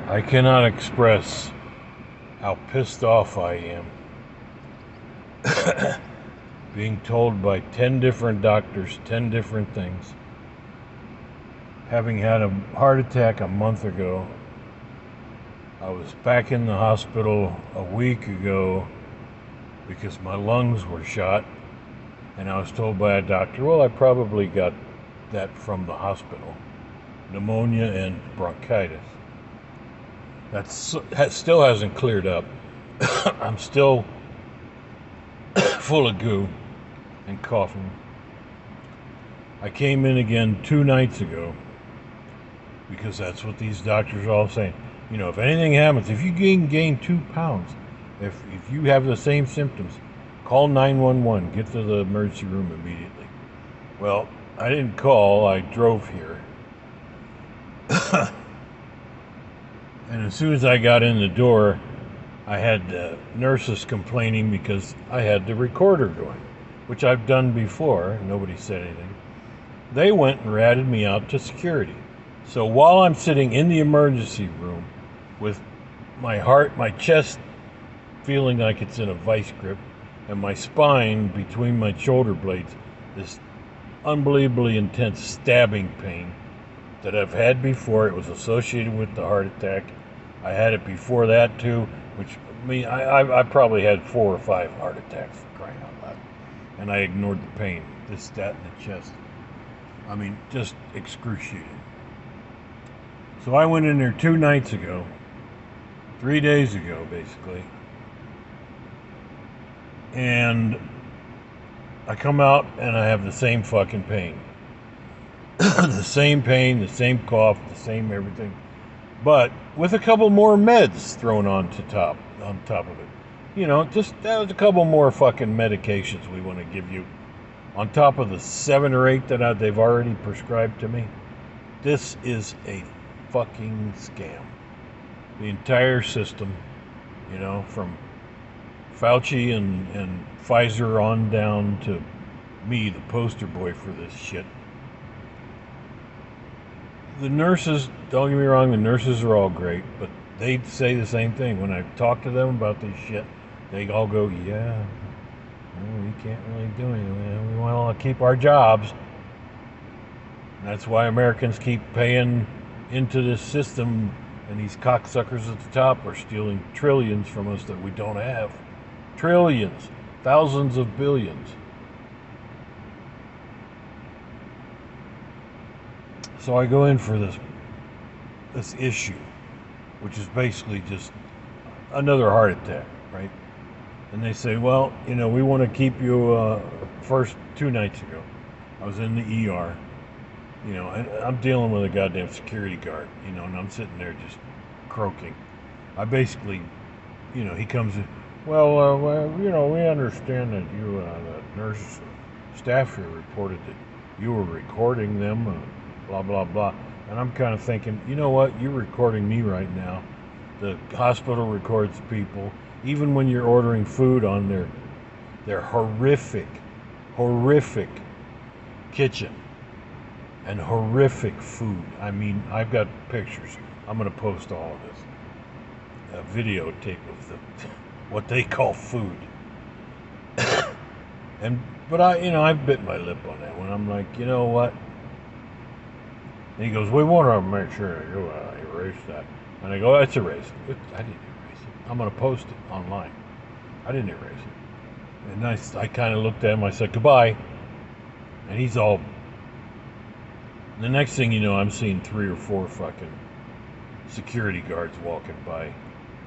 I cannot express how pissed off I am being told by 10 different doctors 10 different things. Having had a heart attack a month ago, I was back in the hospital a week ago because my lungs were shot, and I was told by a doctor, well, I probably got that from the hospital, pneumonia and bronchitis. That still hasn't cleared up. I'm still full of goo and coughing. I came in again 2 nights ago because that's what these doctors are all saying. You know, if anything happens, if you gain 2 pounds, if you have the same symptoms, call 911, get to the emergency room immediately. Well, I didn't call, I drove here. And as soon as I got in the door, I had nurses complaining because I had the recorder going, which I've done before. Nobody said anything. They went and ratted me out to security. So while I'm sitting in the emergency room with my chest feeling like it's in a vice grip, and my spine between my shoulder blades, this unbelievably intense stabbing pain that I've had before. It was associated with the heart attack. I had it before that too, which I probably had 4 or 5 heart attacks, for crying out loud. And I ignored the pain, that in the chest. I mean, just excruciating. So I went in there 2 nights ago, 3 days ago, basically. And I come out and I have the same fucking pain. The same pain, the same cough, the same everything. But with a couple more meds thrown on top of it. You know, just that was a couple more fucking medications we want to give you on top of the 7 or 8 that they've already prescribed to me. This is a fucking scam. The entire system, you know, from Fauci and Pfizer on down to me, the poster boy for this shit. The nurses, don't get me wrong, the nurses are all great, but they say the same thing. When I talk to them about this shit, they all go, yeah, well, we can't really do anything. We want to keep our jobs. And that's why Americans keep paying into this system, and these cocksuckers at the top are stealing trillions from us that we don't have. Trillions, thousands of billions. So I go in for this issue, which is basically just another heart attack, right? And they say, well, you know, we want to keep you, first 2 nights ago, I was in the ER, you know, and I'm dealing with a goddamn security guard, you know, and I'm sitting there just croaking. I basically, you know, he comes in, well, you know, we understand that you, the nurse staff here reported that you were recording them, blah, blah, blah. And I'm kind of thinking, you know what? You're recording me right now. The hospital records people. Even when you're ordering food on their horrific kitchen and horrific food. I mean, I've got pictures. I'm going to post all of this. A videotape of what they call food. But I've bit my lip on that one. I'm like, you know what? And he goes, we want to make sure you erase that. And I go, it's erased. I didn't erase it. I'm going to post it online. I didn't erase it. And I kind of looked at him. I said, goodbye. And he's all... The next thing you know, I'm seeing 3 or 4 fucking security guards walking by.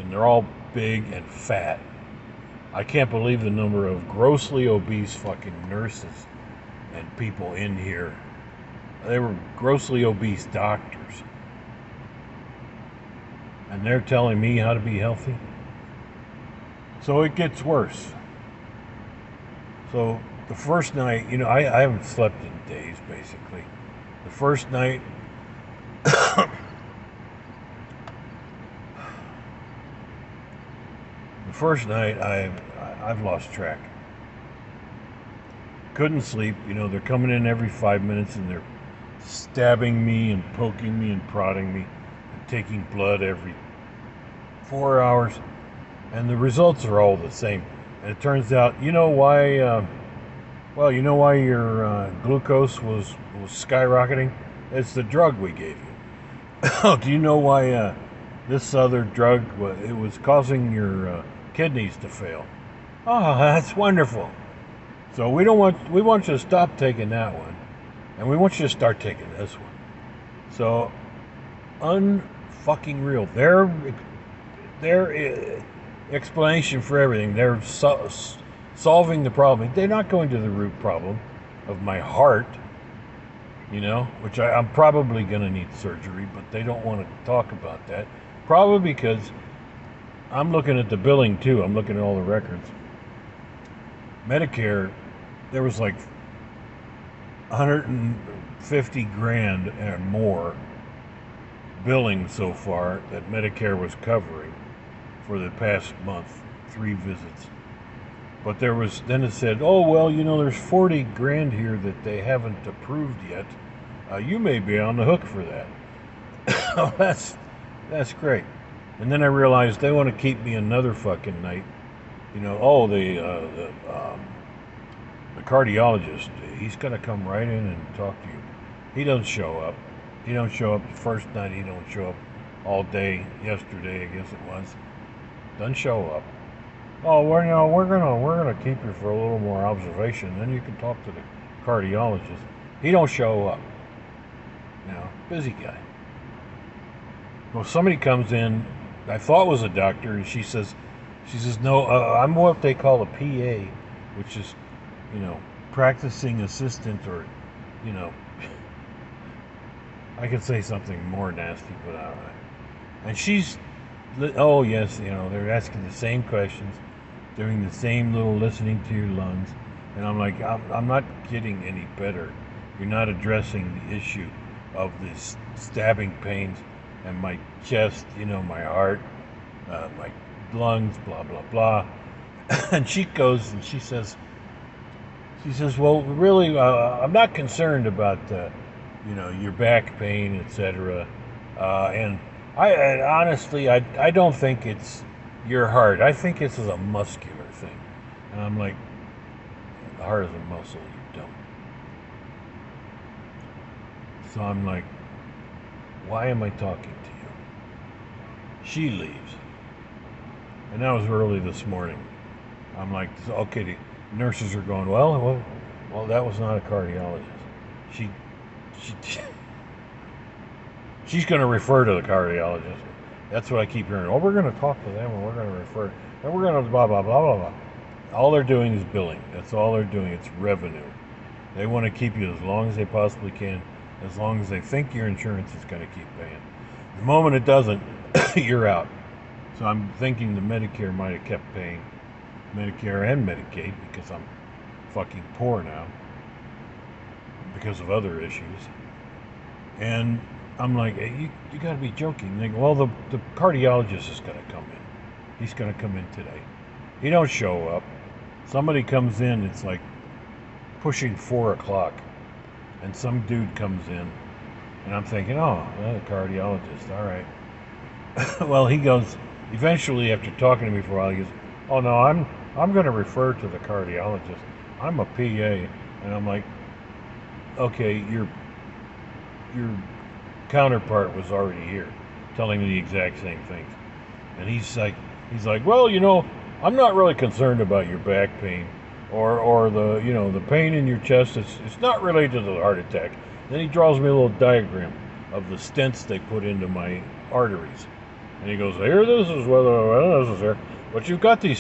And they're all big and fat. I can't believe the number of grossly obese fucking nurses and people in here. They were grossly obese doctors. And they're telling me how to be healthy. So it gets worse. So the first night, you know, I haven't slept in days, basically. The first night, I've lost track. Couldn't sleep. You know, they're coming in every 5 minutes and they're stabbing me and poking me and prodding me and taking blood every 4 hours, and the results are all the same. And it turns out, you know why? Well, you know why your glucose was skyrocketing? It's the drug we gave you. Oh, do you know why this other drug it was causing your kidneys to fail? Oh, that's wonderful. So we want you to stop taking that one, and we want you to start taking this one. So unfucking real. Their explanation for everything. They're solving the problem. They're not going to the root problem of my heart, which I'm probably going to need surgery, but they don't want to talk about that. Probably because I'm looking at the billing too. I'm looking at all the records. Medicare, there was like 150 grand and more billing so far that Medicare was covering for the past month, 3 visits. But then it said, oh, well, there's 40 grand here that they haven't approved yet. You may be on the hook for that. Oh, that's great. And then I realized they want to keep me another fucking night. The cardiologist, he's going to come right in and talk to you. He doesn't show up. He don't show up the first night. He don't show up all day. Yesterday, I guess it was. Doesn't show up. Oh, well, we're gonna keep you for a little more observation. Then you can talk to the cardiologist. He don't show up. Busy guy. Well, somebody comes in. I thought was a doctor, and she says, no, I'm what they call a PA, which is, practicing assistant, or, I could say something more nasty, but and she's, oh yes, they're asking the same questions, doing the same little listening to your lungs, and I'm like, I'm not getting any better. You're not addressing the issue of this stabbing pains and my chest, my heart, my lungs, blah blah blah. And she goes and she says, well, really, I'm not concerned about your back pain, etc. And honestly, I don't think it's your heart. I think this is a muscular thing. And I'm like, the heart is a muscle, you dumb. So I'm like, why am I talking to you? She leaves. And that was early this morning. I'm like, okay, the nurses are going, well, that was not a cardiologist. She's going to refer to the cardiologist. That's what I keep hearing. Oh, we're going to talk to them, and we're going to refer, and we're going to blah, blah, blah, blah, blah. All they're doing is billing. That's all they're doing. It's revenue. They want to keep you as long as they possibly can, as long as they think your insurance is going to keep paying. The moment it doesn't, you're out. So I'm thinking the Medicare might have kept paying, Medicare and Medicaid, because I'm fucking poor now because of other issues. And I'm like, hey, you got to be joking. They go, well, the cardiologist is going to come in. He's going to come in today. He don't show up. Somebody comes in, it's like pushing 4 o'clock, and some dude comes in, and I'm thinking, oh, the cardiologist, all right. Well, he goes, eventually, after talking to me for a while, he goes, oh, no, I'm going to refer to the cardiologist. I'm a PA. And I'm like, okay, your counterpart was already here telling me the exact same things. And he's like, well, I'm not really concerned about your back pain or the, the pain in your chest. It's not related to the heart attack. Then he draws me a little diagram of the stents they put into my arteries. And he goes, here, this is whether this is there. But you've got you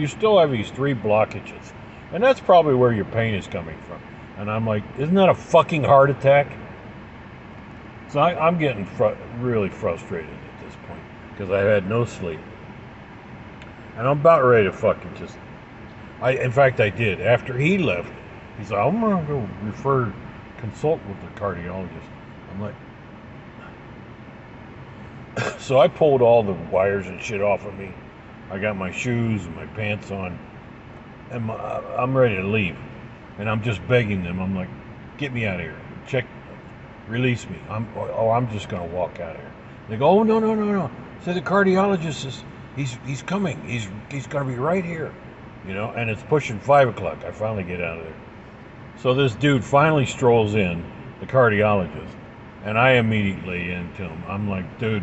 still have these 3 blockages. And that's probably where your pain is coming from. And I'm like, isn't that a fucking heart attack? So I'm getting really frustrated at this point because I had no sleep. And I'm about ready to fucking just... in fact, I did. After he left, he's like, I'm going to go consult with the cardiologist. I'm like... So I pulled all the wires and shit off of me. I got my shoes and my pants on. And I'm ready to leave. And I'm just begging them. I'm like, get me out of here. Release me. I'm just going to walk out of here. They go, oh, no, no, no, no. So the cardiologist is, he's coming. He's going to be right here. And it's pushing 5 o'clock. I finally get out of there. So this dude finally strolls in, the cardiologist, and I immediately into him. I'm like, dude,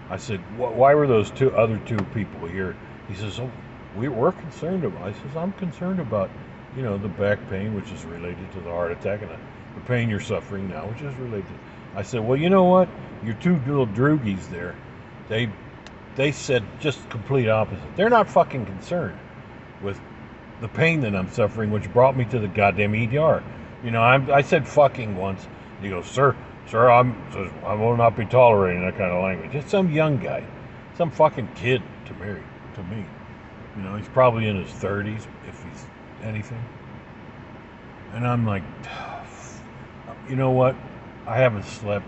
I said, why were those other two people here? He says, oh, we're concerned about. I says, I'm concerned about, the back pain, which is related to the heart attack, and the pain you're suffering now, which is related. I said, well, you know what? Your two little droogies there, they said just complete opposite. They're not fucking concerned with the pain that I'm suffering, which brought me to the goddamn ER. I said fucking once. He goes, sir, I will not be tolerating that kind of language. It's some young guy, some fucking kid to me. He's probably in his 30s, if he's anything. And I'm like, you know what? I haven't slept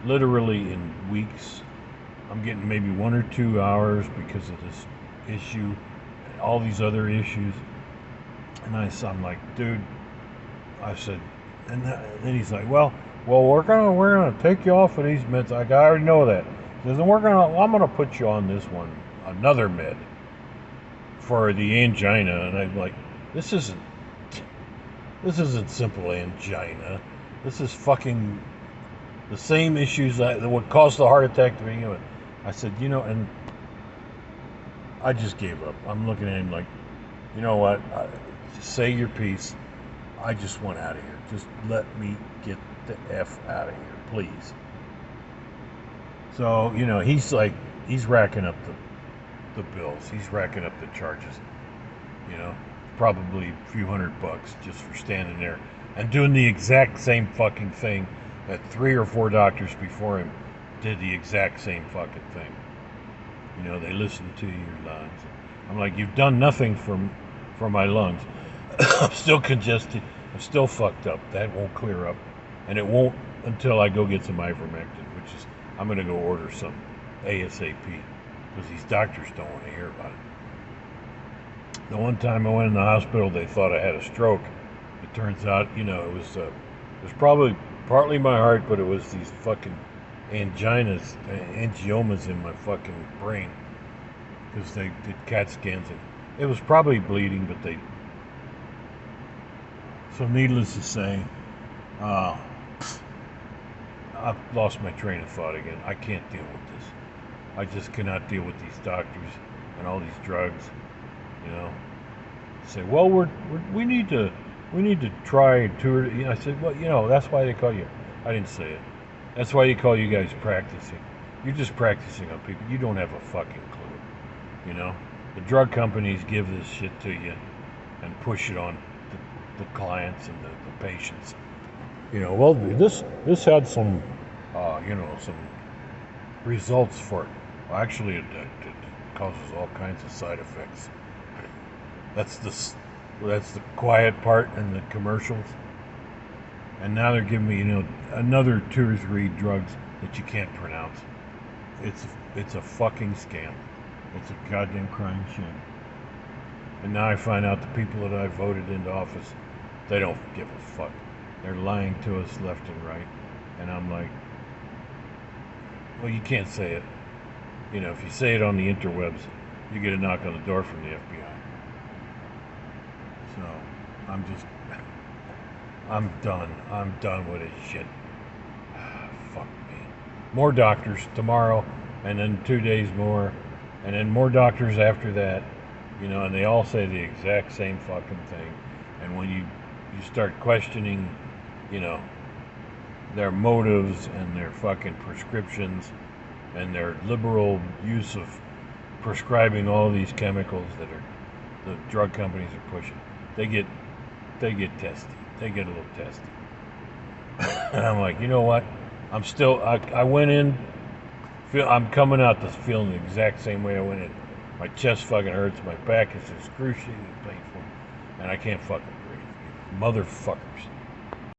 literally in weeks. I'm getting maybe 1 or 2 hours because of this issue and all these other issues. And I'm like, dude, I said, and then he's like, well, we're gonna take you off of these meds. I already know that. He says, and I'm gonna put you on this one, another med for the angina. And I'm like, this isn't simple angina. This is fucking the same issues that would cause the heart attack to begin with. I said, and I just gave up. I'm looking at him like, you know what? Just say your piece. I just want out of here. Just let me get the F out of here, please. So, he's racking up the bills. He's racking up the charges. Probably a few $100 just for standing there and doing the exact same fucking thing that 3 or 4 doctors before him did the exact same fucking thing. They listen to your lungs. I'm like, you've done nothing for my lungs. I'm still congested. I'm still fucked up. That won't clear up. And it won't until I go get some ivermectin, which is, I'm going to go order some ASAP because these doctors don't want to hear about it. The one time I went in the hospital, they thought I had a stroke. It turns out, it was probably partly my heart, but it was these fucking angiomas in my fucking brain because they did CAT scans. And it was probably bleeding, but so needless to say, I've lost my train of thought again. I can't deal with this. I just cannot deal with these doctors and all these drugs. Say, well, we need to try tour. I said, well, that's why they call you. I didn't say it. That's why you call you guys practicing. You're just practicing on people. You don't have a fucking clue. The drug companies give this shit to you and push it on the clients and the patients. Well, this had some, some results for it. Well, actually, it causes all kinds of side effects. That's the quiet part in the commercials. And now they're giving me, another 2 or 3 drugs that you can't pronounce. It's a fucking scam. It's a goddamn crying shame. And now I find out the people that I voted into office, they don't give a fuck. They're lying to us left and right. And I'm like, well, you can't say it. If you say it on the interwebs, you get a knock on the door from the FBI. So, I'm done. I'm done with this shit. Fuck me. More doctors tomorrow, and then 2 days more, and then more doctors after that, and they all say the exact same fucking thing. And when you start questioning, their motives and their fucking prescriptions and their liberal use of prescribing all these chemicals that the drug companies are pushing, they get testy. They get a little testy. And I'm like, you know what? I went in, I'm coming out this feeling the exact same way I went in. My chest fucking hurts, my back is excruciatingly painful, and I can't fucking breathe. Motherfuckers.